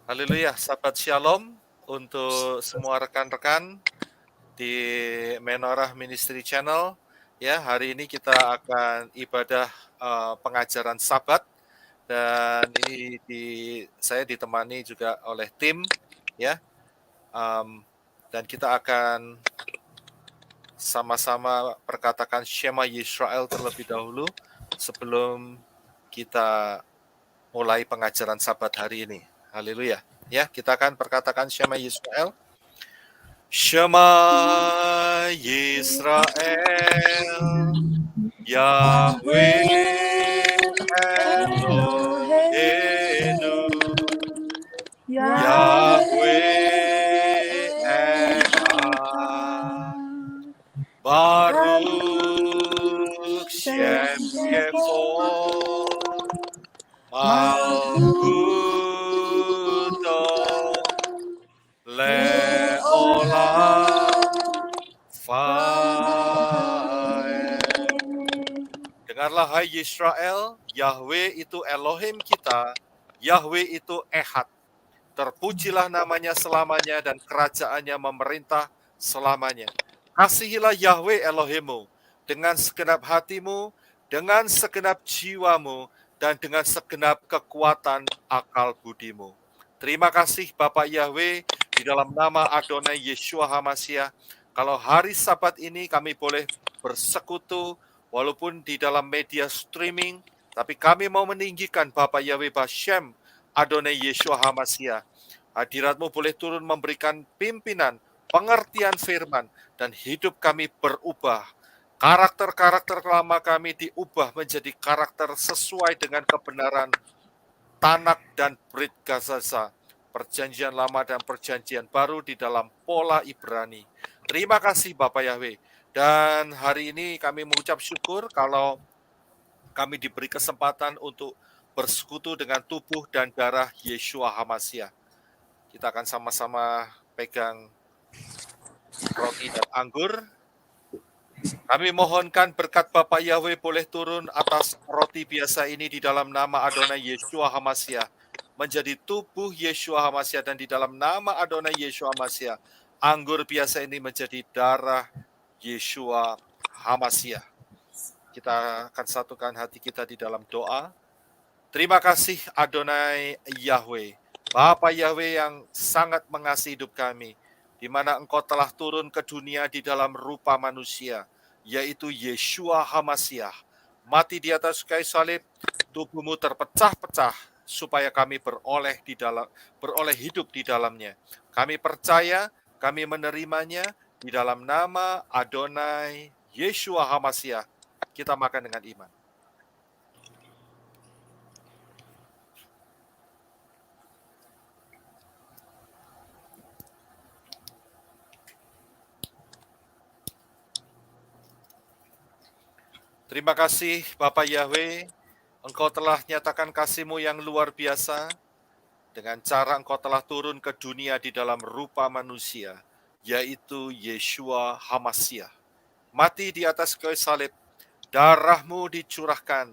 Haleluya, sahabat Shalom untuk semua rekan-rekan di Menorah Ministry Channel. Ya, hari ini kita akan ibadah pengajaran Sabat dan ini saya ditemani juga oleh tim ya. Dan kita akan sama-sama perkatakan Shema Yisrael terlebih dahulu sebelum kita mulai pengajaran Sabat hari ini. Haleluya. Ya, kita akan perkatakan Shema Yisrael. Shema Yisrael, Yahweh Eloheinu, Yahweh Echad, Baruch Shem Kevod, Malkuto Leolam Fael. Dengarlah hai Yisrael, Yahweh itu Elohim kita, Yahweh itu Ehad. Terpujilah namanya selamanya dan kerajaannya memerintah selamanya. Kasihilah Yahweh Elohimmu dengan segenap hatimu, dengan segenap jiwamu, dan dengan segenap kekuatan akal budimu. Terima kasih Bapak Yahweh, di dalam nama Adonai Yeshua HaMashiach, kalau hari Sabat ini kami boleh bersekutu, walaupun di dalam media streaming, tapi kami mau meninggikan Bapak Yahweh Bashem, Adonai Yeshua HaMashiach. Hadirat-Mu boleh turun memberikan pimpinan, pengertian firman, dan hidup kami berubah. Karakter-karakter lama kami diubah menjadi karakter sesuai dengan kebenaran Tanak dan Brit Gazaza, perjanjian lama dan perjanjian baru di dalam pola Ibrani. Terima kasih Bapak Yahweh. Dan hari ini kami mengucap syukur kalau kami diberi kesempatan untuk bersekutu dengan tubuh dan darah Yeshua HaMashiach. Kita akan sama-sama pegang roti dan anggur. Kami mohonkan berkat Bapak Yahweh boleh turun atas roti biasa ini di dalam nama Adonai Yeshua HaMashiach, menjadi tubuh Yeshua HaMashiach, dan di dalam nama Adonai Yeshua HaMashiach, anggur biasa ini menjadi darah Yeshua HaMashiach. Kita akan satukan hati kita di dalam doa. Terima kasih Adonai Yahweh, Bapa Yahweh yang sangat mengasihi hidup kami, di mana Engkau telah turun ke dunia di dalam rupa manusia, yaitu Yeshua HaMashiach, mati di atas kayu salib, tubuhmu terpecah-pecah, supaya kami beroleh hidup di dalamnya. Kami percaya, kami menerimanya, di dalam nama Adonai Yeshua HaMashiach, kita makan dengan iman. Terima kasih Bapak Yahweh, Engkau telah nyatakan kasih-Mu yang luar biasa, dengan cara Engkau telah turun ke dunia di dalam rupa manusia, yaitu Yeshua HaMashiach. Mati di atas kayu salib, darah-Mu dicurahkan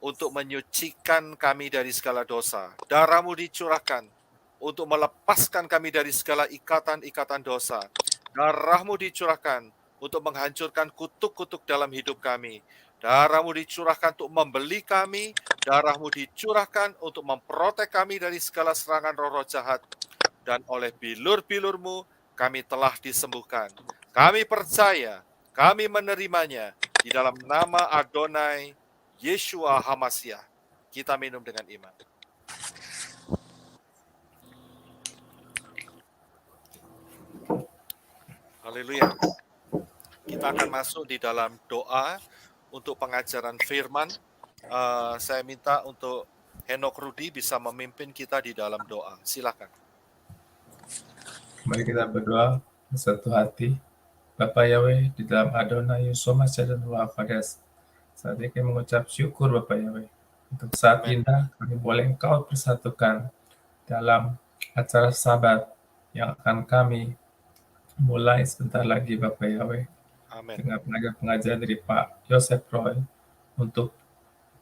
untuk menyucikan kami dari segala dosa. Darah-Mu dicurahkan untuk melepaskan kami dari segala ikatan-ikatan dosa. Darah-Mu dicurahkan untuk menghancurkan kutuk-kutuk dalam hidup kami. Darah-Mu dicurahkan untuk membeli kami. Darah-Mu dicurahkan untuk memprotek kami dari segala serangan roh-roh jahat. Dan oleh bilur-bilur-Mu kami telah disembuhkan. Kami percaya, kami menerimanya di dalam nama Adonai Yeshua HaMashiach. Kita minum dengan iman. Haleluya. Kita akan masuk di dalam doa untuk pengajaran firman. Saya minta untuk Henok Rudi bisa memimpin kita di dalam doa. Silakan. Mari kita berdoa bersatu hati. Bapa Yahweh, di dalam Adonai Yeshua HaMashiach dan Ruach HaKodes, saat ini kami mengucap syukur Bapa Yahweh untuk saat Amen. indah kami boleh Engkau persatukan dalam acara Sabat yang akan kami mulai sebentar lagi Bapa Yahweh. Amen. Dengan pengajar-pengajar dari Pak Yosef Roy untuk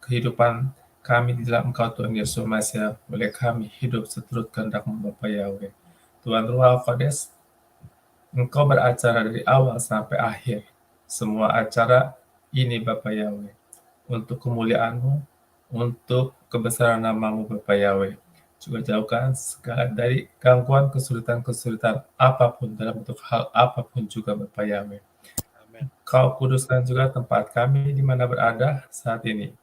kehidupan kami di dalam Engkau Tuhan Yesus Masiha, boleh kami hidup seturut kehendak-Mu Bapa Yahweh. Tuhan Ruach Al-Qudus, Engkau beracara dari awal sampai akhir. Semua acara ini Bapa Yahweh, untuk kemuliaan-Mu, untuk kebesaran nama-Mu Bapa Yahweh. Juga jauhkan segala dari gangguan, kesulitan-kesulitan apapun dalam bentuk hal apapun juga Bapa Yahweh. Amin. Kau kuduskan juga tempat kami di mana berada saat ini.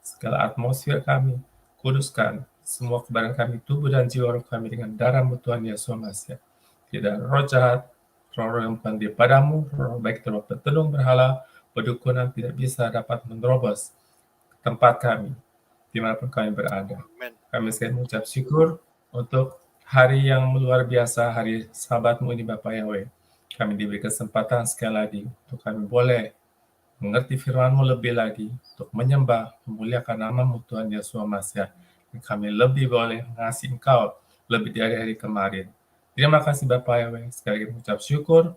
Segala atmosfer kami, kuduskan semua kebadan kami, tubuh dan jiwa roh kami dengan darah-Mu Tuhan Yesus Masiha. Tidak roh jahat, roh yang bukan daripada-Mu, roh baik roh petulung berhala, pedukunan tidak bisa dapat menerobos tempat kami, dimanapun kami berada. Amin. Kami sekali mengucap syukur untuk hari yang luar biasa, hari Sabat-Mu ini Bapa Yahweh. Kami diberi kesempatan sekali lagi untuk kami boleh mengerti firman-Mu lebih lagi, untuk menyembah, memuliakan nama-Mu Tuhan Yesus Masiha. Dan kami lebih boleh mengasihi Engkau lebih dari hari kemarin. Terima kasih Bapak Yahweh, sekali lagi mengucap syukur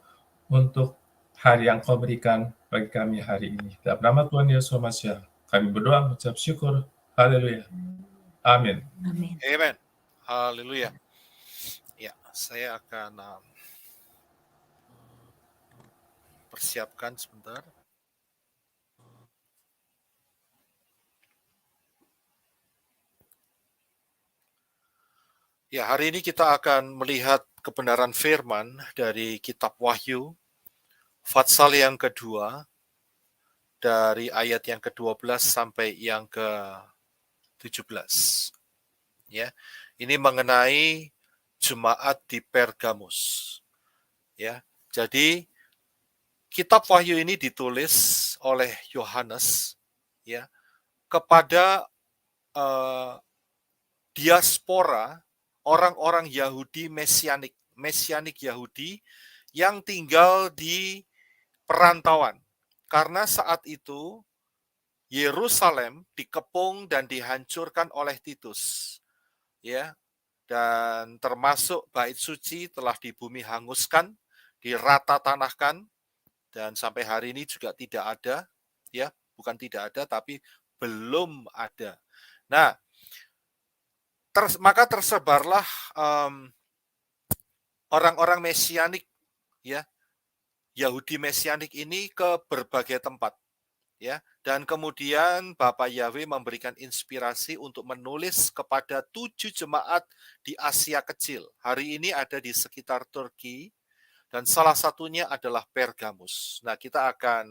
untuk hari yang Kau berikan bagi kami hari ini. Dalam nama Tuhan Yesus Masiha, kami berdoa mengucap syukur. Haleluya. Amin. Amin. Amen. Haleluya. Ya, saya akan persiapkan sebentar. Ya, hari ini kita akan melihat kebenaran firman dari kitab Wahyu, Fatsal yang kedua, dari ayat yang ke-12 sampai yang ke-17. Ya, ini mengenai jemaat di Pergamus. Ya, jadi kitab Wahyu ini ditulis oleh Yohanes, ya, kepada diaspora orang-orang Yahudi mesianik Yahudi yang tinggal di perantauan. Karena saat itu Yerusalem dikepung dan dihancurkan oleh Titus. Ya. Dan termasuk bait suci telah di bumi hanguskan, dirata tanahkan, dan sampai hari ini juga tidak ada, ya, bukan tidak ada tapi belum ada. Nah, maka tersebarlah orang-orang mesianik, ya, Yahudi mesianik ini ke berbagai tempat, ya, dan kemudian Bapak Yahweh memberikan inspirasi untuk menulis kepada 7 jemaat di Asia Kecil. Hari ini ada di sekitar Turki, dan salah satunya adalah Pergamus. Nah, kita akan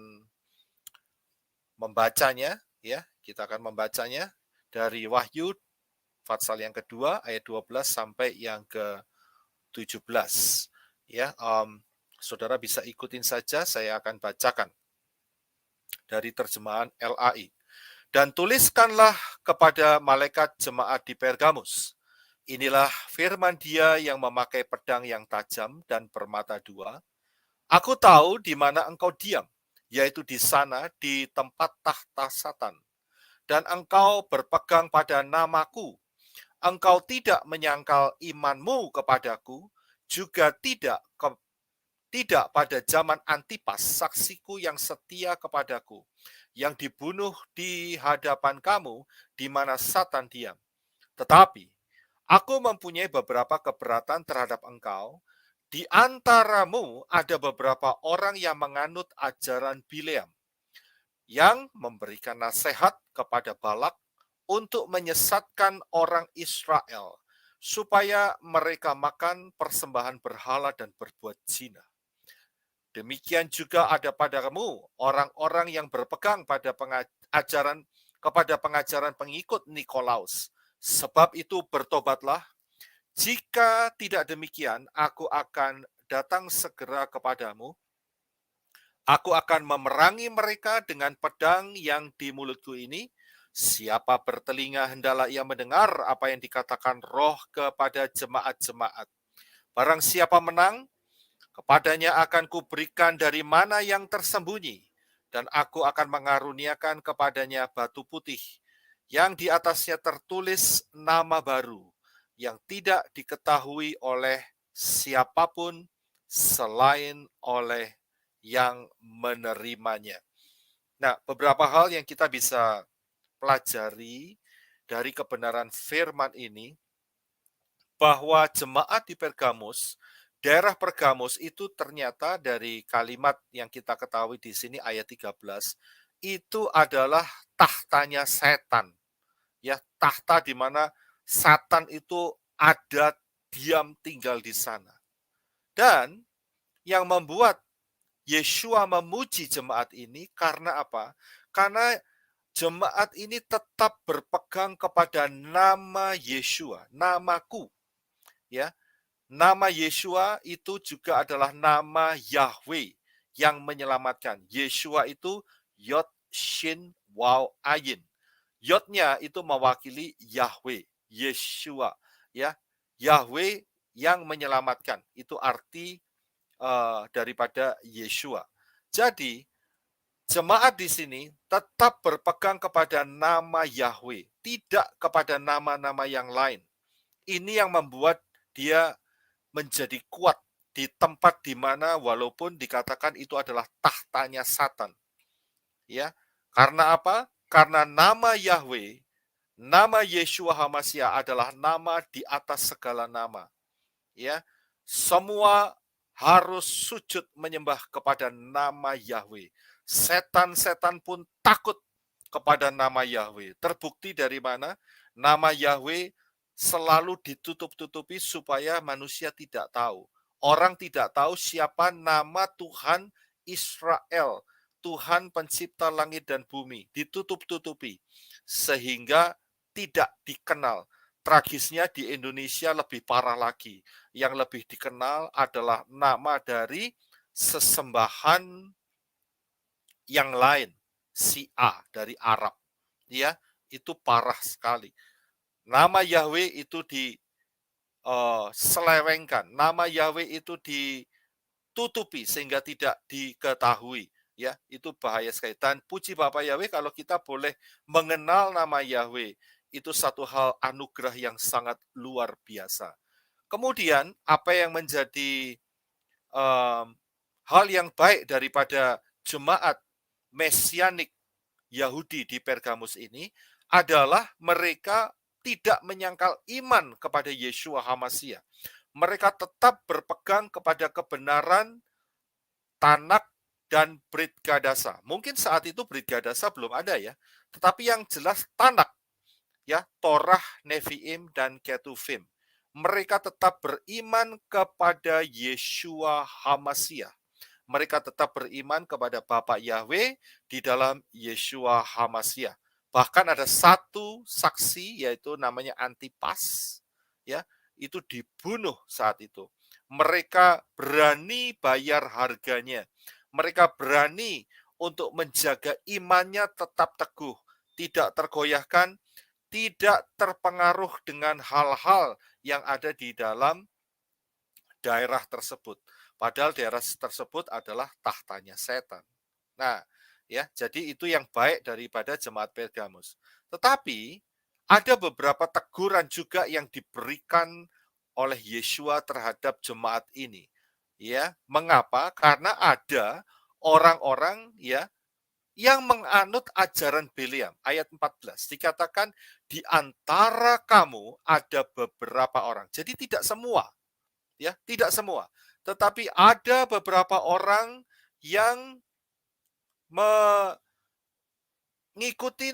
membacanya, ya, kita akan membacanya dari Wahyu Fatsal yang kedua ayat 12 sampai yang ke-17. Ya, saudara bisa ikutin saja, saya akan bacakan dari terjemahan LAI. Dan tuliskanlah kepada malaikat jemaat di Pergamus. Inilah firman Dia yang memakai pedang yang tajam dan bermata dua. Aku tahu di mana engkau diam, yaitu di sana di tempat tahta Satan. Dan engkau berpegang pada namaku. Engkau tidak menyangkal imanmu kepadaku, juga tidak pada zaman Antipas, saksiku yang setia kepadaku, yang dibunuh di hadapan kamu, di mana Satan diam. Tetapi aku mempunyai beberapa keberatan terhadap engkau. Di antaramu ada beberapa orang yang menganut ajaran Bileam, yang memberikan nasihat kepada Balak untuk menyesatkan orang Israel, supaya mereka makan persembahan berhala dan berbuat zina. Demikian juga ada padamu orang-orang yang berpegang pada pengajaran pengikut Nikolaus. Sebab itu bertobatlah. Jika tidak demikian, aku akan datang segera kepadamu. Aku akan memerangi mereka dengan pedang yang di mulutku ini. Siapa bertelinga hendaklah ia mendengar apa yang dikatakan Roh kepada jemaat-jemaat. Barang siapa menang, kepadanya akan kuberikan dari mana yang tersembunyi, dan aku akan mengaruniakan kepadanya batu putih, yang di atasnya tertulis nama baru, yang tidak diketahui oleh siapapun selain oleh yang menerimanya. Nah, beberapa hal yang kita bisa pelajari dari kebenaran firman ini bahwa jemaat di Pergamus, daerah Pergamus itu ternyata dari kalimat yang kita ketahui di sini ayat 13, itu adalah tahtanya setan. Ya, tahta di mana Satan itu ada diam tinggal di sana. Dan yang membuat Yeshua memuji jemaat ini karena apa? Karena jemaat ini tetap berpegang kepada nama Yeshua, namaku. Ya, nama Yeshua itu juga adalah nama Yahweh yang menyelamatkan. Yeshua itu Yod, Shin, Waw, Ayin. Yodnya itu mewakili Yahweh, Yeshua, ya, Yahweh yang menyelamatkan. Itu arti daripada Yeshua. Jadi jemaat di sini tetap berpegang kepada nama Yahweh, tidak kepada nama-nama yang lain. Ini yang membuat dia menjadi kuat di tempat di mana walaupun dikatakan itu adalah tahtanya Satan. Ya. Karena apa? Karena nama Yahweh, nama Yeshua HaMashiach adalah nama di atas segala nama. Ya. Semua harus sujud menyembah kepada nama Yahweh. Setan-setan pun takut kepada nama Yahweh. Terbukti dari mana? Nama Yahweh selalu ditutup-tutupi supaya manusia tidak tahu. Orang tidak tahu siapa nama Tuhan Israel, Tuhan pencipta langit dan bumi, ditutup-tutupi sehingga tidak dikenal. Tragisnya di Indonesia lebih parah lagi. Yang lebih dikenal adalah nama dari sesembahan yang lain, si A dari Arab. Ya, itu parah sekali. Nama Yahweh itu diselewengkan, nama Yahweh itu ditutupi sehingga tidak diketahui. Ya, itu bahaya sekali. Dan puji Bapa Yahweh kalau kita boleh mengenal nama Yahweh, itu satu hal anugerah yang sangat luar biasa. Kemudian apa yang menjadi hal yang baik daripada jemaat mesianik Yahudi di Pergamus ini adalah mereka tidak menyangkal iman kepada Yeshua HaMashiach. Mereka tetap berpegang kepada kebenaran Tanak dan Brit Gadasa. Mungkin saat itu Brit Gadasa belum ada ya, tetapi yang jelas Tanak, ya, Torah, Neviim, dan Ketuvim. Mereka tetap beriman kepada Yeshua HaMashiach. Mereka tetap beriman kepada Bapa Yahweh di dalam Yeshua HaMashiach. Bahkan ada satu saksi yaitu namanya Antipas, ya, itu dibunuh saat itu. Mereka berani bayar harganya. Mereka berani untuk menjaga imannya tetap teguh, tidak tergoyahkan, tidak terpengaruh dengan hal-hal yang ada di dalam daerah tersebut. Padahal daerah tersebut adalah tahtanya setan. Nah, ya, jadi itu yang baik daripada jemaat Pergamus. Tetapi ada beberapa teguran juga yang diberikan oleh Yeshua terhadap jemaat ini. Ya, mengapa? Karena ada orang-orang, ya, yang menganut ajaran Bileam. Ayat 14 dikatakan di antara kamu ada beberapa orang. Jadi tidak semua, ya, tidak semua. Tetapi ada beberapa orang yang mengikuti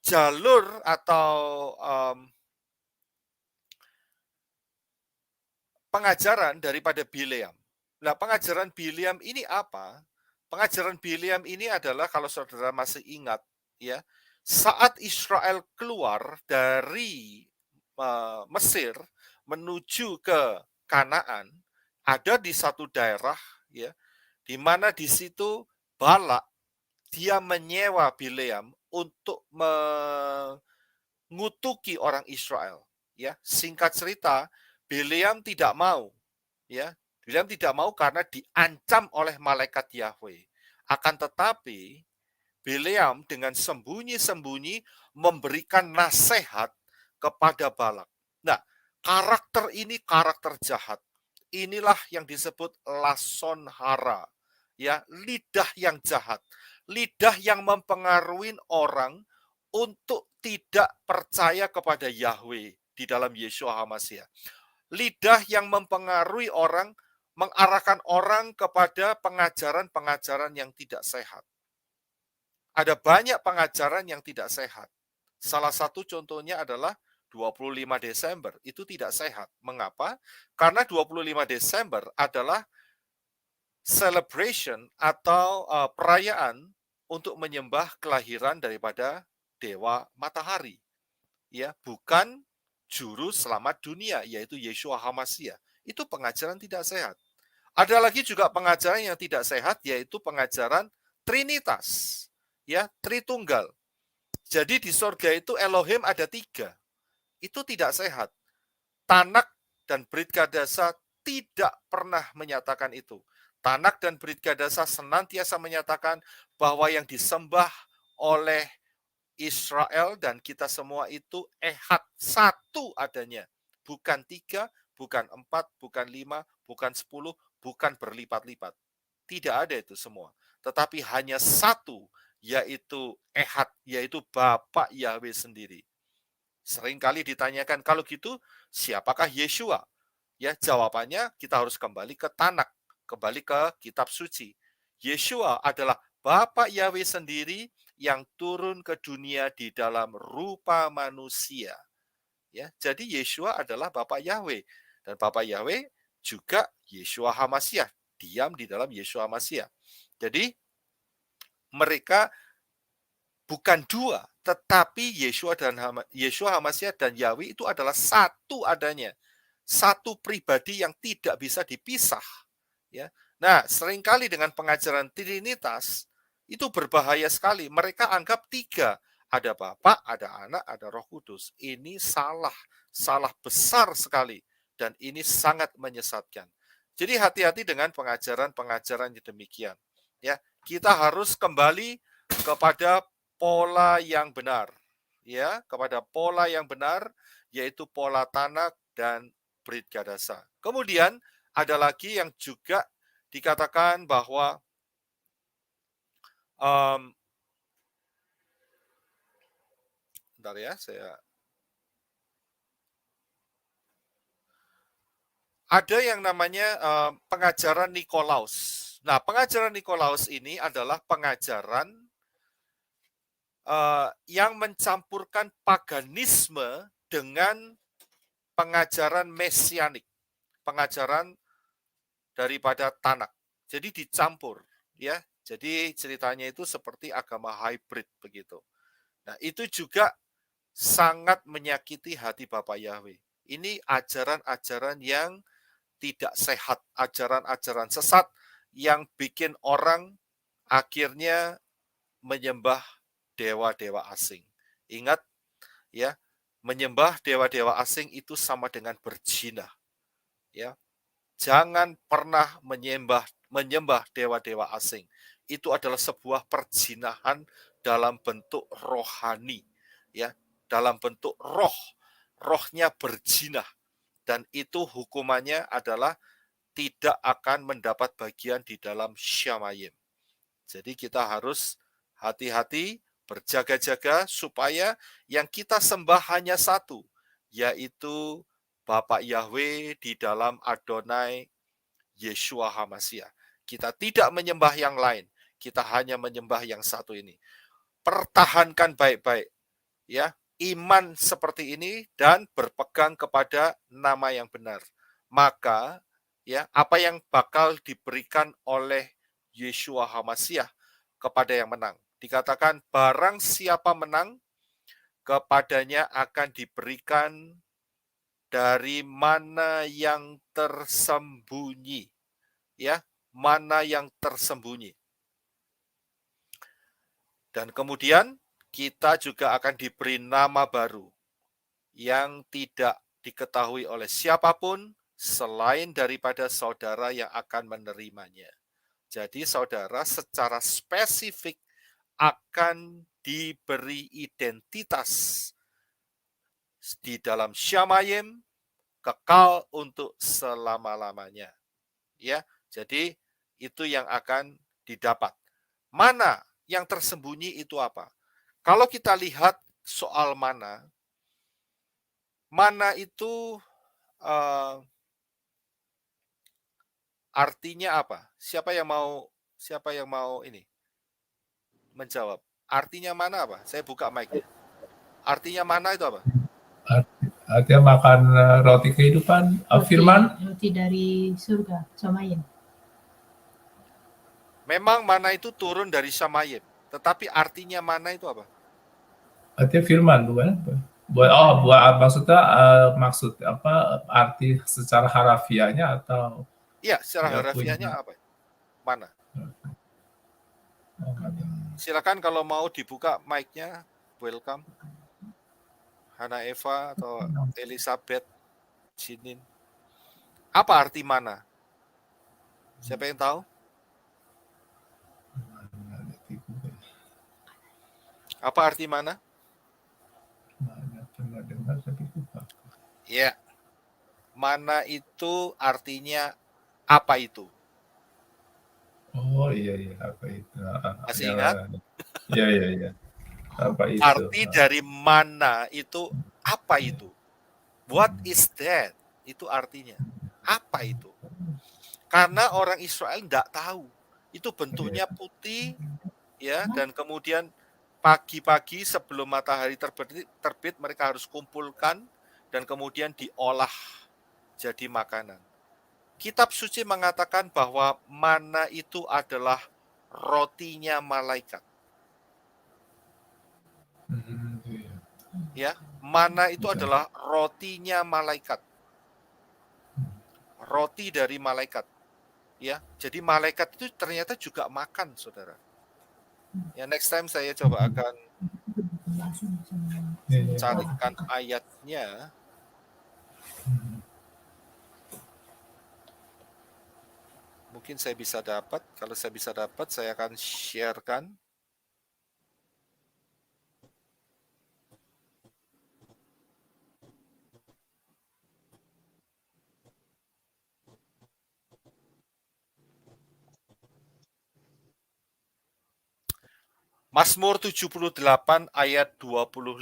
jalur atau pengajaran daripada Bileam. Nah, pengajaran Bileam ini apa? Pengajaran Bileam ini adalah kalau saudara masih ingat, ya, saat Israel keluar dari Mesir menuju ke Kanaan, ada di satu daerah, ya, di mana di situ Balak dia menyewa Bileam untuk mengutuki orang Israel. Ya, singkat cerita, Bileam tidak mau. Ya, Bileam tidak mau karena diancam oleh malaikat Yahweh. Akan tetapi Bileam dengan sembunyi-sembunyi memberikan nasihat kepada Balak. Nah, karakter ini karakter jahat. Inilah yang disebut lason hara, ya, lidah yang jahat, lidah yang mempengaruhi orang untuk tidak percaya kepada Yahweh di dalam Yeshua HaMasiah. Lidah yang mempengaruhi orang, mengarahkan orang kepada pengajaran-pengajaran yang tidak sehat. Ada banyak pengajaran yang tidak sehat. Salah satu contohnya adalah 25 Desember, itu tidak sehat. Mengapa? Karena 25 Desember adalah celebration atau perayaan untuk menyembah kelahiran daripada dewa matahari. Ya, bukan juru selamat dunia, yaitu Yeshua HaMasiah. Itu pengajaran tidak sehat. Ada lagi juga pengajaran yang tidak sehat, yaitu pengajaran Trinitas, ya, Tritunggal. Jadi di sorga itu Elohim ada 3. Itu tidak sehat. Tanak dan Brit Kadasa tidak pernah menyatakan itu. Tanak dan Brit Kadasa senantiasa menyatakan bahwa yang disembah oleh Israel dan kita semua itu ehad, satu adanya. Bukan 3, bukan 4, bukan 5, bukan 10, bukan berlipat-lipat. Tidak ada itu semua. Tetapi hanya satu, yaitu ehad, yaitu Bapak Yahweh sendiri. Seringkali ditanyakan, kalau gitu siapakah Yeshua? Ya, jawabannya kita harus kembali ke Tanak, kembali ke kitab suci. Yeshua adalah Bapak Yahweh sendiri yang turun ke dunia di dalam rupa manusia. Ya, jadi Yeshua adalah Bapak Yahweh dan Bapak Yahweh juga Yeshua HaMasiah, diam di dalam Yeshua HaMasiah. Jadi mereka bukan 2, tetapi Yeshua HaMasiah dan Yahweh itu adalah satu adanya. Satu pribadi yang tidak bisa dipisah. Ya. Nah, seringkali dengan pengajaran Trinitas, itu berbahaya sekali. Mereka anggap 3. Ada Bapa, ada Anak, ada Roh Kudus. Ini salah. Salah besar sekali. Dan ini sangat menyesatkan. Jadi hati-hati dengan pengajaran-pengajaran yang demikian. Ya, kita harus kembali kepada pola yang benar. Ya, kepada pola yang benar, yaitu pola Tanak dan Brit Kadasa. Kemudian ada lagi yang juga dikatakan bahwa bentar ya, ada yang namanya pengajaran Nikolaus. Nah, pengajaran Nikolaus ini adalah pengajaran yang mencampurkan paganisme dengan pengajaran mesianik, pengajaran daripada Tanak. Jadi dicampur, ya. Jadi ceritanya itu seperti agama hybrid begitu. Nah, itu juga sangat menyakiti hati Bapak Yahweh. Ini ajaran-ajaran yang tidak sehat, ajaran-ajaran sesat yang bikin orang akhirnya menyembah dewa-dewa asing. Ingat ya, menyembah dewa-dewa asing itu sama dengan berzina. Ya. Jangan pernah menyembah dewa-dewa asing. Itu adalah sebuah perzinahan dalam bentuk rohani, ya, dalam bentuk roh. Rohnya berzina dan itu hukumannya adalah tidak akan mendapat bagian di dalam Syamayim. Jadi kita harus hati-hati, berjaga-jaga supaya yang kita sembah hanya satu, yaitu Bapak Yahweh di dalam Adonai Yeshua HaMasiah. Kita tidak menyembah yang lain, kita hanya menyembah yang satu ini. Pertahankan baik-baik ya, iman seperti ini dan berpegang kepada nama yang benar. Maka ya, apa yang bakal diberikan oleh Yeshua HaMasiah kepada yang menang. Dikatakan barang siapa menang, kepadanya akan diberikan dari mana yang tersembunyi. Ya, mana yang tersembunyi. Dan kemudian kita juga akan diberi nama baru yang tidak diketahui oleh siapapun selain daripada saudara yang akan menerimanya. Jadi saudara secara spesifik akan diberi identitas di dalam Syamayim kekal untuk selama-lamanya. Ya, jadi itu yang akan didapat. Mana yang tersembunyi itu apa? Kalau kita lihat soal mana itu artinya apa? Siapa yang mau ini menjawab? Artinya mana apa? Saya buka mic-nya. Artinya mana itu apa? Artinya makan roti kehidupan, firman. Roti dari surga, Samayim. Memang mana itu turun dari Samayim, tetapi artinya mana itu apa? Artinya firman, bukan? Maksudnya maksud apa? Arti secara harafiahnya atau? Iya, secara Ya, harafiahnya punya. apa? Mana? Oh, Silakan kalau mau dibuka mic-nya, welcome. Hana Eva atau Elizabeth, Jinin. Apa arti mana? Siapa yang tahu? Apa arti mana? Pernah dengar tapi lupa. Ya, mana itu artinya apa itu? Oh iya, apa itu? Masih ingat? Iya. Apa itu? Arti dari mana itu apa itu? What is that? Itu artinya. Apa itu? Karena orang Israel tidak tahu. Itu bentuknya putih, ya, dan kemudian pagi-pagi sebelum matahari terbit mereka harus kumpulkan dan kemudian diolah jadi makanan. Kitab suci mengatakan bahwa mana itu adalah rotinya malaikat. Ya, mana itu adalah rotinya malaikat. Roti dari malaikat. Ya, jadi malaikat itu ternyata juga makan, Saudara. Ya, next time saya coba akan carikan ayatnya. Mungkin saya bisa dapat. Kalau saya bisa dapat, saya akan sharekan. Mazmur 78 ayat 25.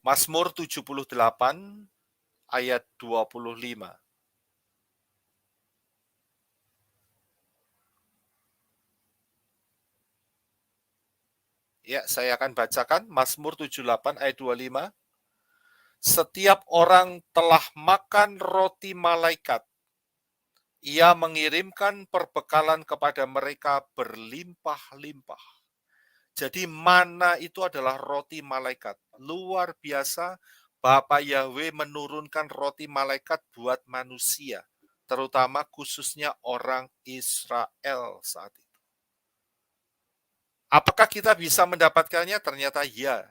Mazmur 78 ayat 25. Ya, saya akan bacakan Mazmur 78 ayat 25. Setiap orang telah makan roti malaikat. Ia mengirimkan perbekalan kepada mereka berlimpah-limpah. Jadi mana itu adalah roti malaikat. Luar biasa, Bapa Yahweh menurunkan roti malaikat buat manusia, terutama khususnya orang Israel saat itu. Apakah kita bisa mendapatkannya? Ternyata ya.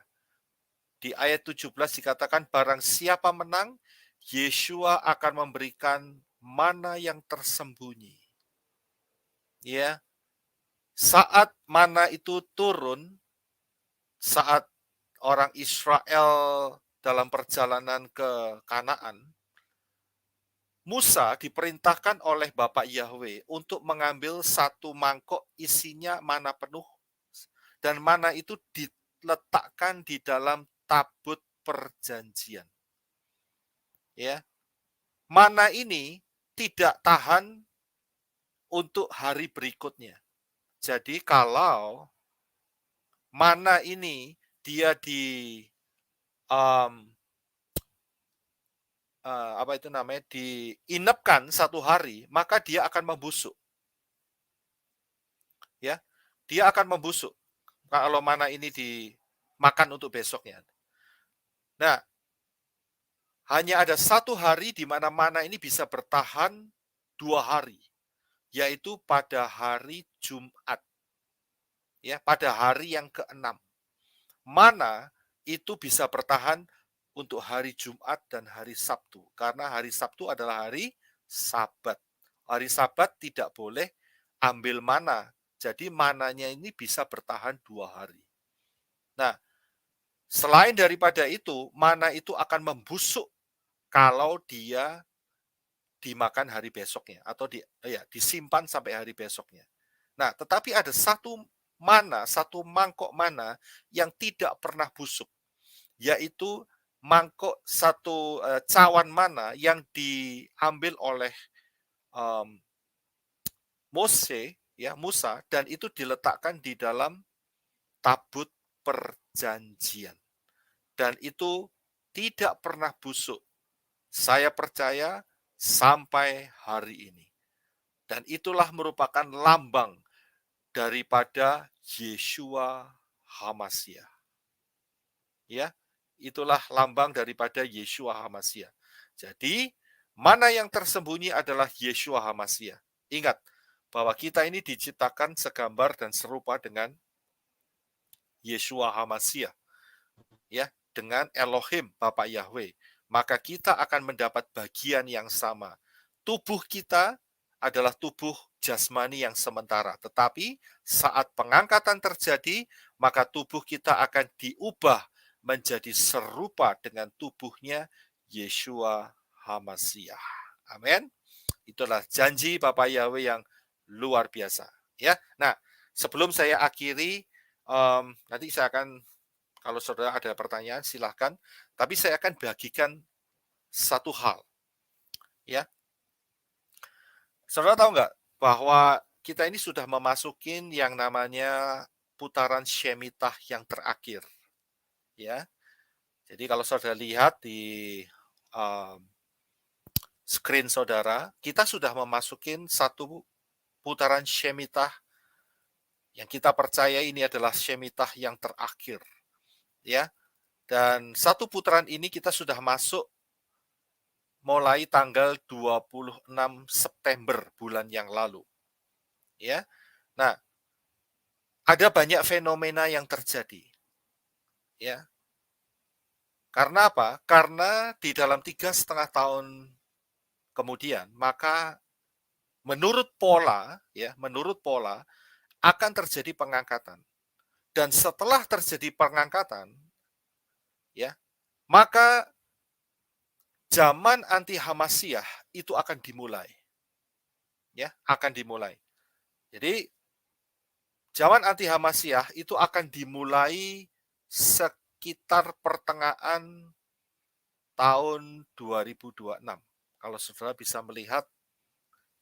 Di ayat 17 dikatakan barang siapa menang, Yeshua akan memberikan mana yang tersembunyi. Ya. Saat mana itu turun, saat orang Israel dalam perjalanan ke Kanaan, Musa diperintahkan oleh Bapak Yahweh untuk mengambil satu mangkok isinya mana penuh, dan mana itu diletakkan di dalam tabut perjanjian. Ya, mana ini tidak tahan untuk hari berikutnya. Jadi kalau mana ini dia diinapkan satu hari, maka dia akan membusuk. Ya, dia akan membusuk kalau mana ini dimakan untuk besoknya. Nah, hanya ada satu hari di mana ini bisa bertahan 2 hari, yaitu pada hari Jumat. Ya, pada hari yang ke-6. Mana itu bisa bertahan untuk hari Jumat dan hari Sabtu, karena hari Sabtu adalah hari Sabat. Hari Sabat tidak boleh ambil mana, jadi mananya ini bisa bertahan 2 hari. Nah, selain daripada itu, mana itu akan membusuk kalau dia dimakan hari besoknya atau disimpan sampai hari besoknya. Nah, tetapi ada satu satu mangkok mana yang tidak pernah busuk, yaitu satu cawan mana yang diambil oleh Musa, dan itu diletakkan di dalam tabut perjanjian. Dan itu tidak pernah busuk. Saya percaya sampai hari ini. Dan itulah merupakan lambang daripada Yeshua HaMashiach. Ya, itulah lambang daripada Yeshua HaMashiach. Jadi, mana yang tersembunyi adalah Yeshua HaMashiach. Ingat bahwa kita ini diciptakan segambar dan serupa dengan Yeshua HaMashiach. Ya, dengan Elohim Bapa Yahweh, maka kita akan mendapat bagian yang sama. Tubuh kita adalah tubuh jasmani yang sementara, tetapi saat pengangkatan terjadi, maka tubuh kita akan diubah menjadi serupa dengan tubuhnya Yeshua HaMashiach. Amin. Itulah janji Bapa Yahweh yang luar biasa. Ya, nah sebelum saya akhiri, nanti saya akan, kalau saudara ada pertanyaan silahkan, tapi saya akan bagikan satu hal. Ya, saudara tahu nggak bahwa kita ini sudah memasukin yang namanya putaran Shemitah yang terakhir. Ya, jadi kalau saudara lihat di screen saudara, kita sudah memasukin satu putaran Shemitah yang kita percaya ini adalah Shemitah yang terakhir. Ya, dan satu putaran ini kita sudah masuk mulai tanggal 26 September bulan yang lalu. Ya. Nah, ada banyak fenomena yang terjadi. Ya. Karena apa? Karena di dalam 3,5 tahun kemudian, maka menurut pola akan terjadi pengangkatan. Dan setelah terjadi pengangkatan, ya, maka zaman anti Hamashiach itu akan dimulai. Ya, akan dimulai. Jadi zaman anti Hamashiach itu akan dimulai sekitar pertengahan tahun 2026. Kalau saudara bisa melihat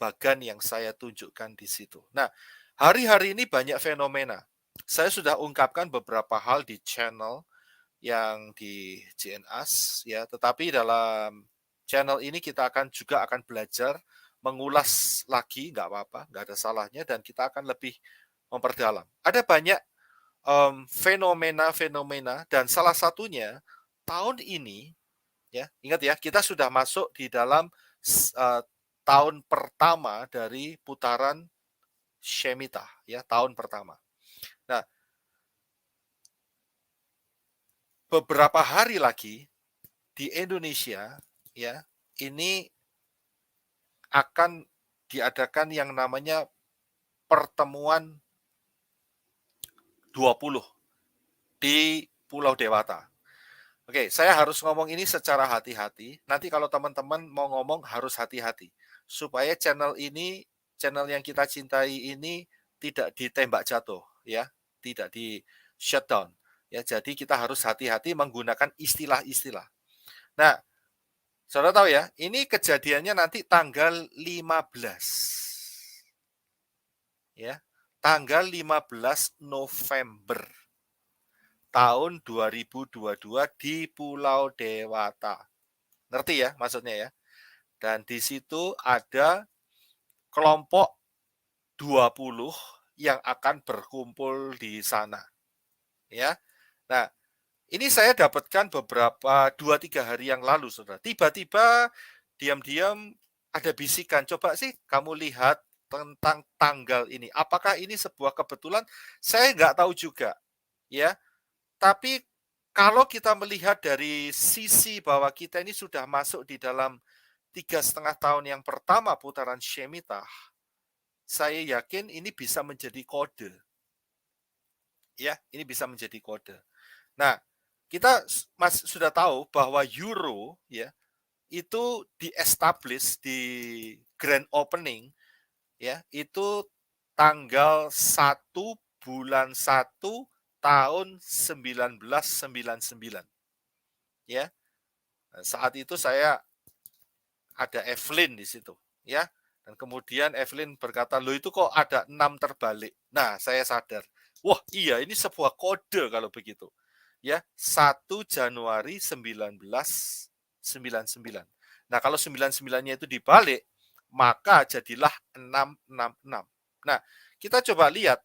bagan yang saya tunjukkan di situ. Nah, hari-hari ini banyak fenomena. Saya sudah ungkapkan beberapa hal di channel yang di JNAS, ya, tetapi dalam channel ini kita juga akan belajar mengulas lagi, nggak apa-apa, nggak ada salahnya, dan kita akan lebih memperdalam. Ada banyak fenomena, dan salah satunya tahun ini, ya, ingat ya, kita sudah masuk di dalam tahun pertama dari putaran Shemitah, ya, tahun pertama. Nah, beberapa hari lagi di Indonesia, ya, ini akan diadakan yang namanya pertemuan 20 di Pulau Dewata. Oke, saya harus ngomong ini secara hati-hati. Nanti kalau teman-teman mau ngomong harus hati-hati. Supaya channel yang kita cintai ini tidak ditembak jatuh, ya, tidak di shutdown. Ya, jadi kita harus hati-hati menggunakan istilah-istilah. Nah, saudara tahu ya, ini kejadiannya nanti tanggal 15. Ya, tanggal 15 November tahun 2022 di Pulau Dewata. Ngerti ya maksudnya ya? Dan di situ ada kelompok 20 yang akan berkumpul di sana. Ya. Nah, ini saya dapatkan beberapa 2-3 hari yang lalu, saudara. Tiba-tiba diam-diam ada bisikan, coba sih kamu lihat tentang tanggal ini. Apakah ini sebuah kebetulan? Saya nggak tahu juga. Ya, tapi kalau kita melihat dari sisi bahwa kita ini sudah masuk di dalam 3,5 tahun yang pertama putaran Shemitah, saya yakin ini bisa menjadi kode. Ya, ini bisa menjadi kode. Nah, kita sudah tahu bahwa Euro, ya, itu di-establish di grand opening, ya, itu tanggal 1 bulan 1 tahun 1999. Ya. Saat itu saya ada Evelyn di situ, ya. Dan kemudian Evelyn berkata, "Loh itu kok ada 6 terbalik?" Nah, saya sadar. Wah, iya ini sebuah kode kalau begitu. Ya, 1 Januari 1999. Nah, kalau 99-nya itu dibalik, maka jadilah 666. Nah, kita coba lihat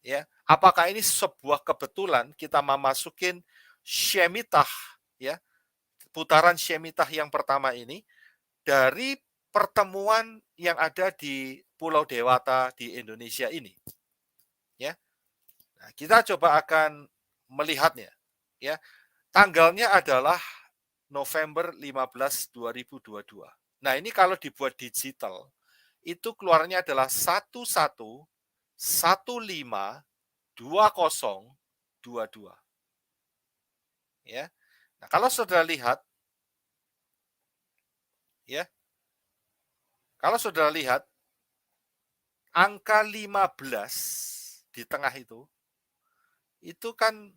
ya, apakah ini sebuah kebetulan kita memasukin Shemitah ya, putaran Shemitah yang pertama ini dari pertemuan yang ada di Pulau Dewata di Indonesia ini. Ya. Nah, kita coba akan melihatnya. Ya. Tanggalnya adalah November 15 2022. Nah, ini kalau dibuat digital itu keluarnya adalah 11152022. Ya. Nah, kalau Saudara lihat ya. Kalau Saudara lihat angka 15 di tengah itu kan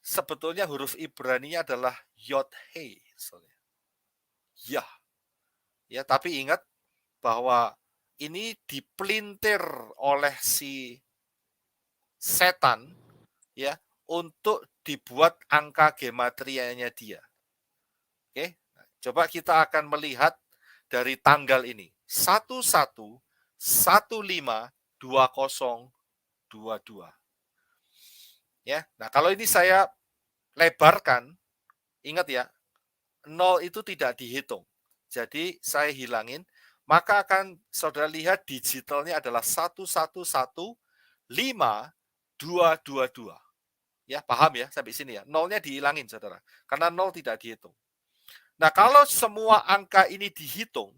sebetulnya huruf Ibrani adalah Yod He. Ya. Ya, tapi ingat bahwa ini dipelintir oleh si setan ya untuk dibuat angka gematrianya dia. Oke, coba kita akan melihat dari tanggal ini 11152022. Ya, nah kalau ini saya lebarkan, ingat ya, 0 itu tidak dihitung. Jadi saya hilangin, maka akan Saudara lihat digitalnya adalah 111522. Ya, paham ya sampai sini ya. Nolnya dihilangin Saudara, karena 0 tidak dihitung. Nah, kalau semua angka ini dihitung,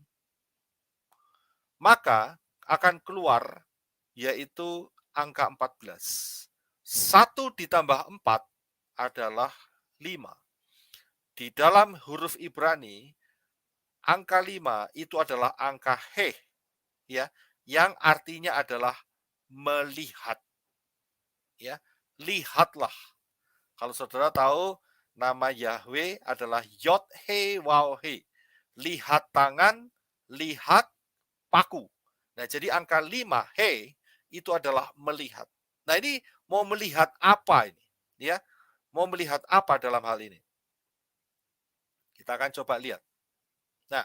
maka akan keluar yaitu angka 14. 1 ditambah 4 adalah 5. Di dalam huruf Ibrani, angka 5 itu adalah angka He, ya, yang artinya adalah melihat. Ya, lihatlah. Kalau Saudara tahu nama Yahweh adalah Yod He Waw He. Lihat tangan, lihat paku. Nah, jadi angka 5 He itu adalah melihat. Nah, ini mau melihat apa ini? Ya, mau melihat apa dalam hal ini? Kita akan coba lihat. Nah,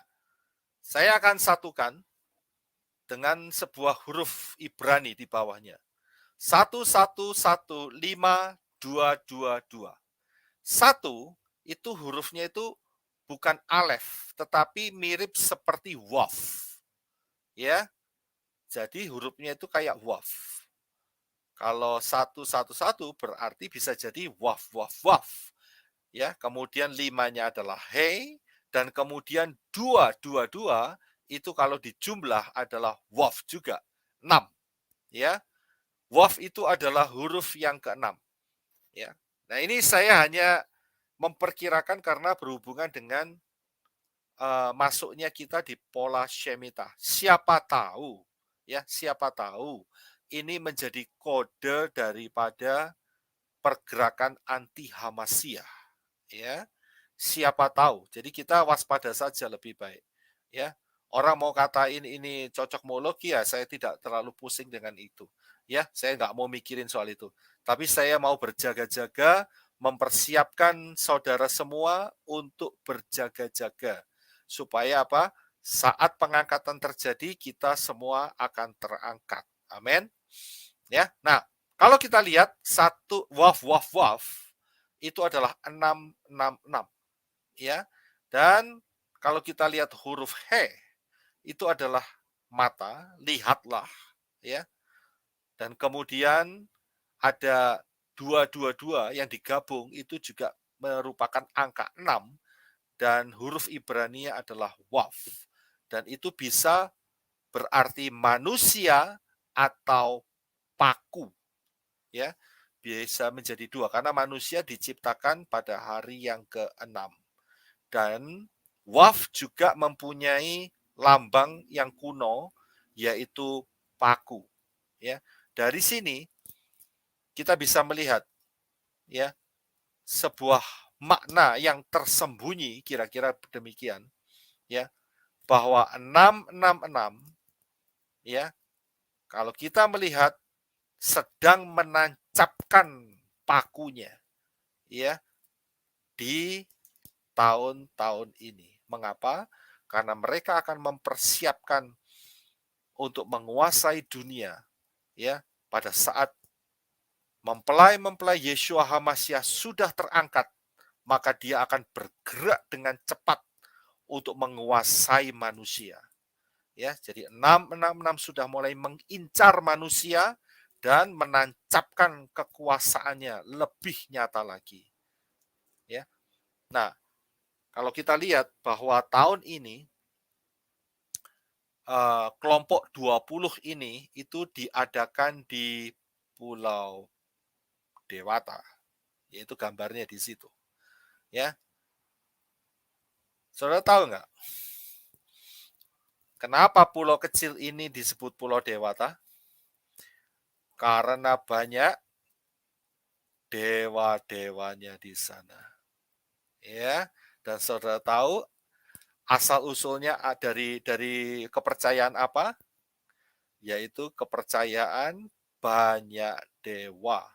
saya akan satukan dengan sebuah huruf Ibrani di bawahnya. 11152222. 1 itu hurufnya itu bukan alef, tetapi mirip seperti waf. Ya. Jadi hurufnya itu kayak waf. Kalau 111 berarti bisa jadi waf, waf, waf. Ya, kemudian 5-nya adalah he, dan kemudian 222 itu kalau dijumlah adalah waf juga, 6. Ya. Waf itu adalah huruf yang ke-6. Ya. Nah, ini saya hanya memperkirakan karena berhubungan dengan masuknya kita di pola Shemitah. Siapa tahu, ya, siapa tahu ini menjadi kode daripada pergerakan anti Hamasiyah, ya. Siapa tahu. Jadi kita waspada saja lebih baik, ya. Orang mau katain ini cocok mologi ya, saya tidak terlalu pusing dengan itu. Ya, saya nggak mau mikirin soal itu. Tapi saya mau berjaga-jaga, mempersiapkan saudara semua untuk berjaga-jaga. Supaya apa? Saat pengangkatan terjadi, kita semua akan terangkat. Amin. Ya. Nah, kalau kita lihat satu waf waf waf itu adalah 666. Ya. Dan kalau kita lihat huruf he itu adalah mata, lihatlah, ya. Dan kemudian ada 222 yang digabung itu juga merupakan angka 6 dan huruf Ibrani adalah waf. Dan itu bisa berarti manusia atau paku. Ya, bisa menjadi 2 karena manusia diciptakan pada hari yang ke-6. Dan waf juga mempunyai lambang yang kuno yaitu paku, ya. dari sini kita bisa melihat ya sebuah makna yang tersembunyi, kira-kira demikian ya, bahwa 666 ya, kalau kita melihat sedang menancapkan pakunya ya di tahun-tahun ini. Mengapa? Karena mereka akan mempersiapkan untuk menguasai dunia ya pada saat mempelai-mempelai Yeshua HaMasyiah sudah terangkat, maka dia akan bergerak dengan cepat untuk menguasai manusia. Ya, jadi 666 sudah mulai mengincar manusia dan menancapkan kekuasaannya lebih nyata lagi. Ya. Nah, kalau kita lihat bahwa tahun ini kelompok 20 ini itu diadakan di Pulau Dewata. Yaitu gambarnya di situ. Ya. Saudara tahu nggak? Kenapa pulau kecil ini disebut Pulau Dewata? Karena banyak dewa-dewanya di sana. Ya, dan saudara tahu asal usulnya dari kepercayaan apa? Yaitu kepercayaan banyak dewa.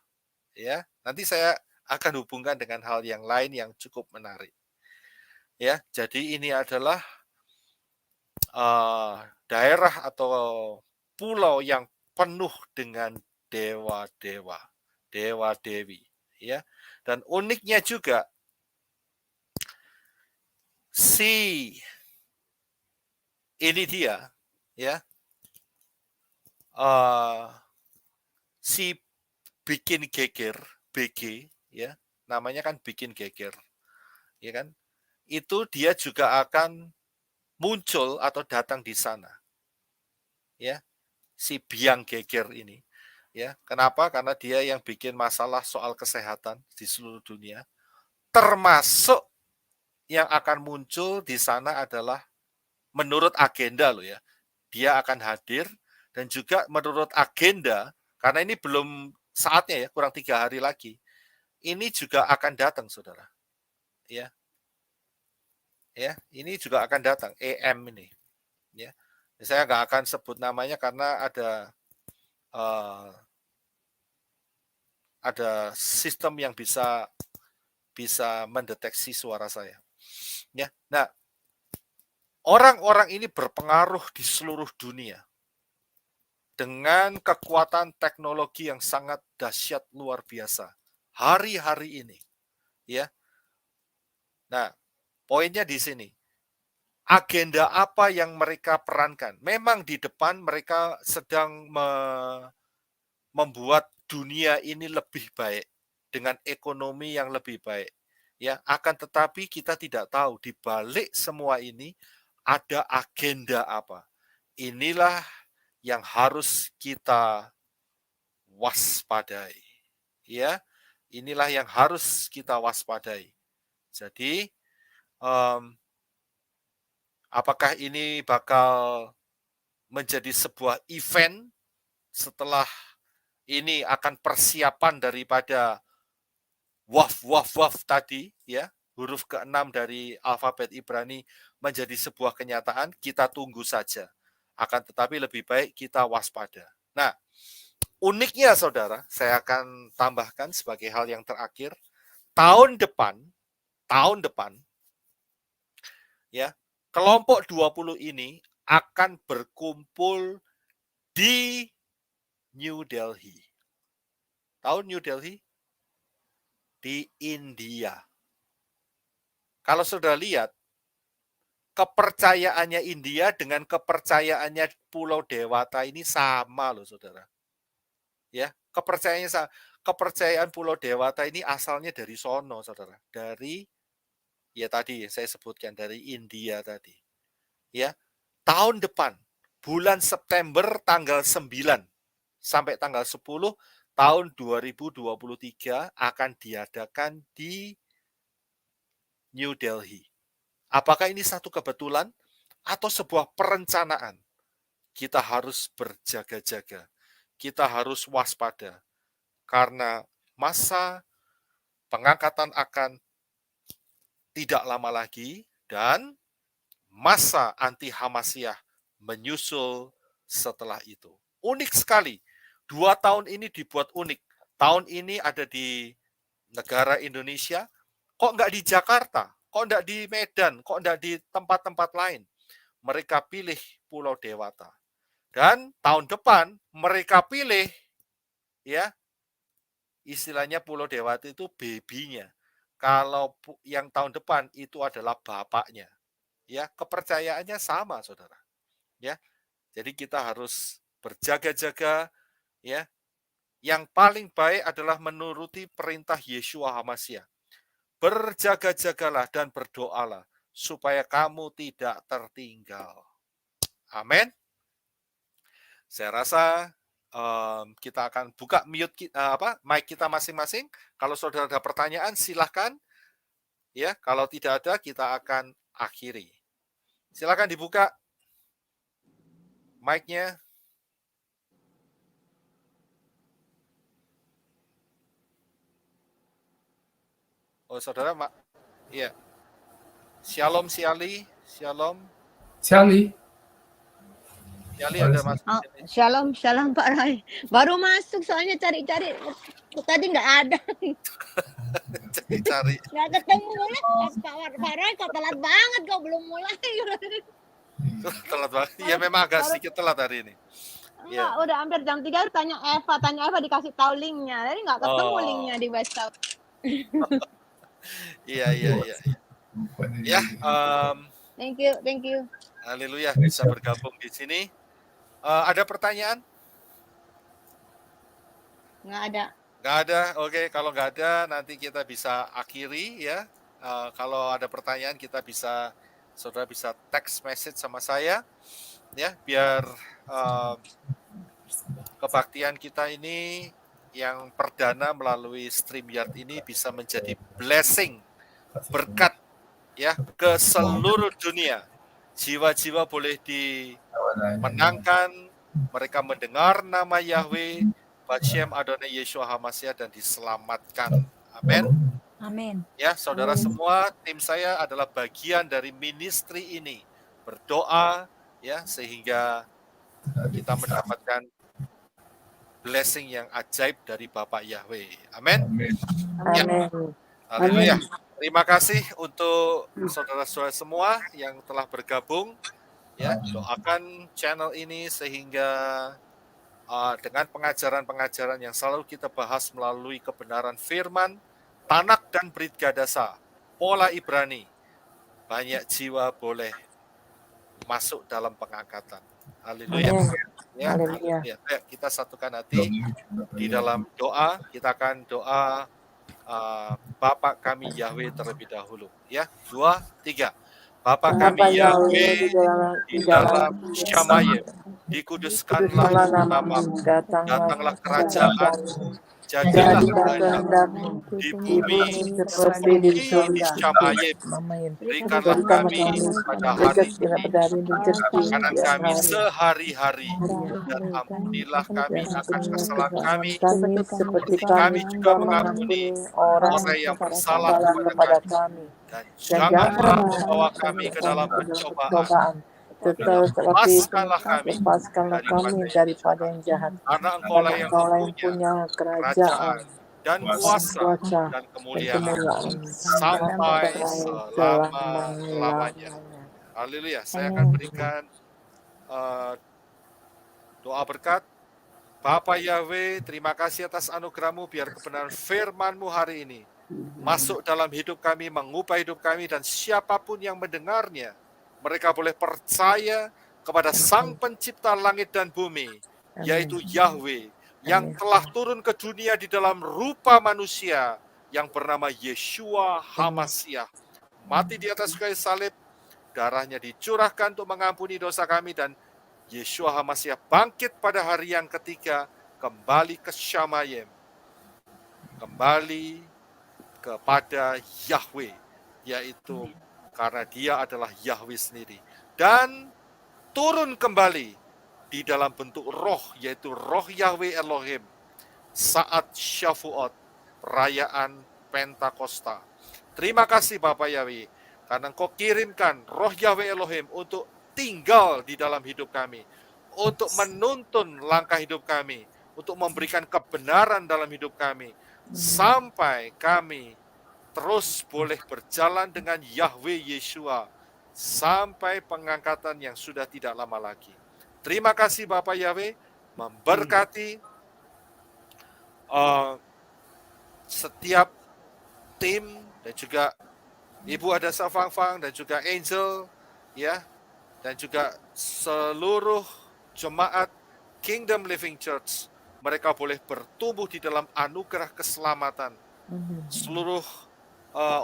Ya, nanti saya akan hubungkan dengan hal yang lain yang cukup menarik. Ya, jadi ini adalah daerah atau pulau yang penuh dengan dewa-dewa, dewa-dewi, ya. Dan uniknya juga ini dia, ya, si bikin geger, BG, ya, namanya kan bikin geger, ya kan? Itu dia juga akan muncul atau datang di sana, ya, si biang geger ini. Ya, kenapa? Karena dia yang bikin masalah soal kesehatan di seluruh dunia. Termasuk yang akan muncul di sana adalah menurut agenda loh ya. Dia akan hadir dan juga menurut agenda, karena ini belum saatnya ya, kurang 3 hari lagi. Ini juga akan datang, saudara. Ya, ya, ini juga akan datang. EM ini. Ya, saya nggak akan sebut namanya karena ada sistem yang bisa mendeteksi suara saya. Ya, nah, orang-orang ini berpengaruh di seluruh dunia dengan kekuatan teknologi yang sangat dahsyat luar biasa hari-hari ini, ya. Nah, poinnya di sini. Agenda apa yang mereka perankan? Memang di depan mereka sedang membuat dunia ini lebih baik dengan ekonomi yang lebih baik. Ya, akan tetapi kita tidak tahu di balik semua ini ada agenda apa. Inilah yang harus kita waspadai. Ya, inilah yang harus kita waspadai. Jadi, apakah ini bakal menjadi sebuah event setelah ini akan persiapan daripada waf tadi, ya, huruf ke-6 dari alfabet Ibrani menjadi sebuah kenyataan, kita tunggu saja. Akan tetapi lebih baik kita waspada. Nah, uniknya saudara, saya akan tambahkan sebagai hal yang terakhir, tahun depan, ya, kelompok 20 ini akan berkumpul di New Delhi. Tahu New Delhi? Di India. Kalau sudah lihat, kepercayaannya India dengan kepercayaannya Pulau Dewata ini sama loh, saudara. Ya, kepercayaan Pulau Dewata ini asalnya dari sono, saudara. Dari, ya tadi saya sebutkan, dari India tadi. Ya, tahun depan, bulan September tanggal 9 sampai tanggal 10 tahun 2023 akan diadakan di New Delhi. Apakah ini satu kebetulan atau sebuah perencanaan? Kita harus berjaga-jaga. kita harus waspada karena masa pengangkatan akan tidak lama lagi dan masa anti Hamasiah menyusul setelah itu. Unik sekali. 2 tahun ini dibuat unik. Tahun ini ada di negara Indonesia, kok nggak di Jakarta, kok nggak di Medan, kok nggak di tempat-tempat lain. Mereka pilih Pulau Dewata. Dan tahun depan mereka pilih, ya, istilahnya Pulau Dewata itu babynya. Kalau yang tahun depan itu adalah bapaknya. Ya, kepercayaannya sama, Saudara. Ya. Jadi kita harus berjaga-jaga, ya. Yang paling baik adalah menuruti perintah Yeshua HaMashiach. Berjaga-jagalah dan berdoalah supaya kamu tidak tertinggal. Amin. Saya rasa kita akan buka mute mic kita masing-masing. Kalau saudara ada pertanyaan silahkan. Ya, kalau tidak ada kita akan akhiri. Silakan dibuka mic-nya. Oh, saudara, iya. Shalom Siali, shalom. Siali. Siali ada masuk sini. Shalom Pak Rai. Baru masuk soalnya cari-cari. Tadi nggak ada. Cari. Nggak ketemu Pak Rai kok telat banget kok belum mulai. Telat banget. Ya memang agak sedikit telat hari ini. Enggak, udah hampir jam 3 tanya Eva dikasih tahu linknya. Jadi nggak ketemu linknya di WhatsApp. Iya. Ya, Thank you. haleluya bisa bergabung di sini. Ada pertanyaan? Nggak ada. Oke, kalau nggak ada nanti kita bisa akhiri ya. Kalau ada pertanyaan saudara bisa text message sama saya ya, biar kebaktian kita ini yang perdana melalui StreamYard ini bisa menjadi blessing, berkat ya ke seluruh dunia. Jiwa-jiwa boleh dimenangkan, mereka mendengar nama Yahweh, Bashem Adonai Yeshua HaMashiach dan diselamatkan. Amin. Amin. Ya, saudara semua, tim saya adalah bagian dari ministry ini. Berdoa ya sehingga kita mendapatkan blessing yang ajaib dari Bapak Yahweh. Amin. Ya. Haleluya. Terima kasih untuk saudara-saudara semua yang telah bergabung. Ya, doakan channel ini sehingga dengan pengajaran-pengajaran yang selalu kita bahas melalui kebenaran firman, Tanak dan Brit Gadasa, pola Ibrani, banyak jiwa boleh masuk dalam pengangkatan. Haleluya. Ya, haleluya. Ayo kita satukan hati di dalam doa. Kita akan doa Bapa kami Yahweh terlebih dahulu. Ya, 2, 3. Bapa kami Yahweh di dalam Syamayim, dikuduskanlah namamu, datanglah kerajaan, jadilah kehendakmu di bumi seperti di Syamayim. Berikanlah kami pada hari ini makanan kami sehari-hari, dan ampunilah kami akan kesalahan kami, seperti kami juga mengampuni orang yang bersalah kepada kami. Dan janganlah membawa kami ke dalam pencobaan, lepaskanlah kami daripada yang jahat. Karena Engkaulah yang punya kerajaan dan kuasa dan kemuliaan sampai selama-lamanya. Haleluya. Saya akan berikan doa berkat. Bapa Yahweh, terima kasih atas anugerah-Mu, biar kebenaran firman-Mu hari ini masuk dalam hidup kami, mengubah hidup kami, dan siapapun yang mendengarnya, mereka boleh percaya kepada Sang Pencipta langit dan bumi, yaitu Yahweh, yang telah turun ke dunia di dalam rupa manusia, yang bernama Yeshua HaMashiach. Mati di atas kayu salib, darahnya dicurahkan untuk mengampuni dosa kami, dan Yeshua HaMashiach bangkit pada hari yang ketiga, kembali ke Syamayim, kembali kepada Yahweh, yaitu karena dia adalah Yahweh sendiri, dan turun kembali di dalam bentuk roh, yaitu roh Yahweh Elohim saat Syavuot, perayaan Pentakosta. Terima kasih Bapak Yahweh, karena Engkau kirimkan roh Yahweh Elohim untuk tinggal di dalam hidup kami, untuk menuntun langkah hidup kami, untuk memberikan kebenaran dalam hidup kami, sampai kami terus boleh berjalan dengan Yahweh Yeshua, sampai pengangkatan yang sudah tidak lama lagi. Terima kasih Bapak Yahweh, memberkati setiap tim dan juga Ibu Hadasa Fang dan juga Angel, ya, dan juga seluruh jemaat Kingdom Living Church. Mereka boleh bertumbuh di dalam anugerah keselamatan. Seluruh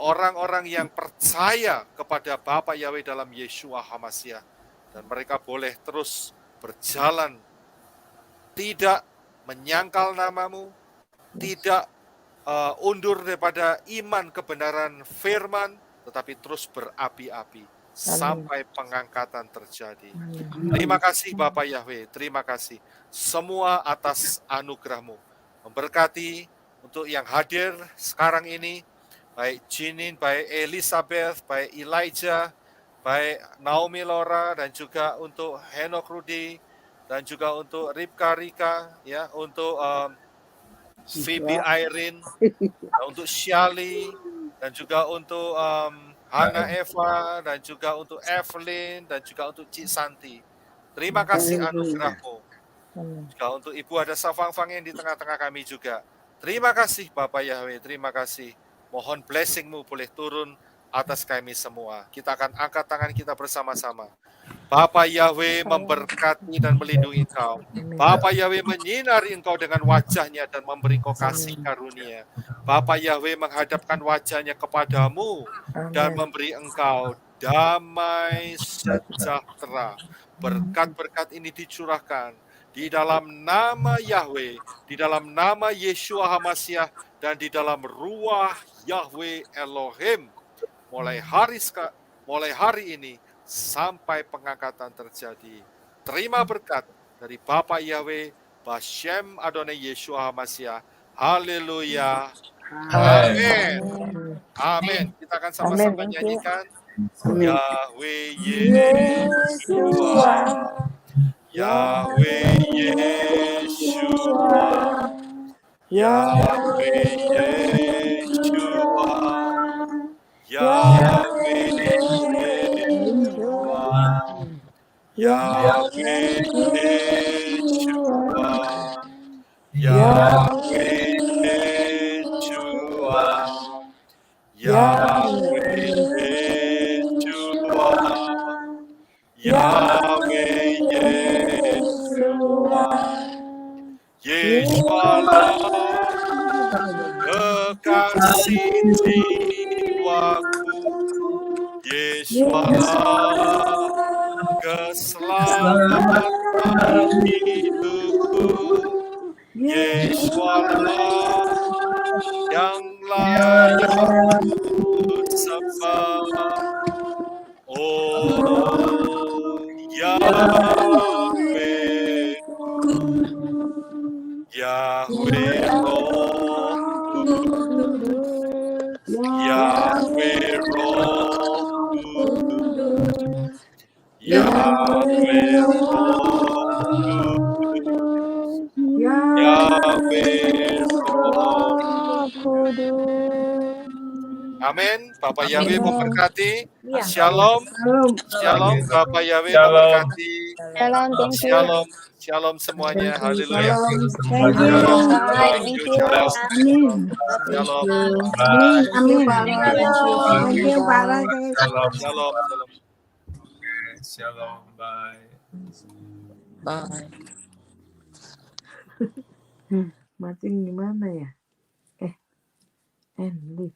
orang-orang yang percaya kepada Bapa Yahweh dalam Yeshua HaMashiach, dan mereka boleh terus berjalan, tidak menyangkal namamu, tidak undur daripada iman kebenaran firman, tetapi terus berapi-api sampai pengangkatan terjadi. Terima kasih Bapak Yahweh, terima kasih semua atas anugerah-Mu. Memberkati untuk yang hadir sekarang ini, baik Jinin, baik Elizabeth, baik Elijah, baik Naomi Laura, dan juga untuk Henok Rudy, dan juga untuk Ripka Rika, ya, untuk Phoebe Irene, untuk Shali, dan juga untuk Hana Eva, dan juga untuk Evelyn, dan juga untuk Cik Santi. Terima kasih anugerah-Mu. Juga untuk Ibu Hadasa Fang yang di tengah-tengah kami juga. Terima kasih Bapak Yahweh, terima kasih. Mohon blessing-Mu boleh turun atas kami semua. Kita akan angkat tangan kita bersama-sama. Bapak Yahweh memberkati dan melindungi Engkau. Bapak Yahweh menyinari Engkau dengan wajah-Nya dan memberi Engkau kasih karunia. Bapak Yahweh menghadapkan wajah-Nya kepadamu dan memberi Engkau damai sejahtera. Berkat-berkat ini dicurahkan di dalam nama Yahweh, di dalam nama Yeshua HaMashiach, dan di dalam ruah Yahweh Elohim. Mulai hari ini sampai pengangkatan terjadi. Terima berkat dari Bapa Yahweh, Bashem Adonai Yeshua HaMashiach. Haleluya. Amin. Amin. Kita akan sama-sama nyanyikan Yahweh Yeshua, Yahweh Yeshua, Yahweh Yeshua, Yahweh Yeshua, Yahweh Yeshua, Yahweh Yeshua, Yahweh Yeshua, Yahweh Yeshua, Yeshua kekasih jiwaku, Yeshua keselamatan hidupku, Yeshua yang layak ku sembah. Oh Yahweh, Yahweh Rohku, Yahweh Rohku, Yahweh Rohku, Yahweh Rohku. Amin. Bapak Yahweh memberkati. Shalom. Shalom. Bapak Yahweh memberkati. Shalom, thank you. Shalom. Shalom semuanya. Haleluya. Thank you. Thank you. Shalom. Shalom. Bye. Amin. Thank you, Pak. Shalom. Shalom. Shalom. Shalom. Bye. Bye. Matiin gimana ya? End.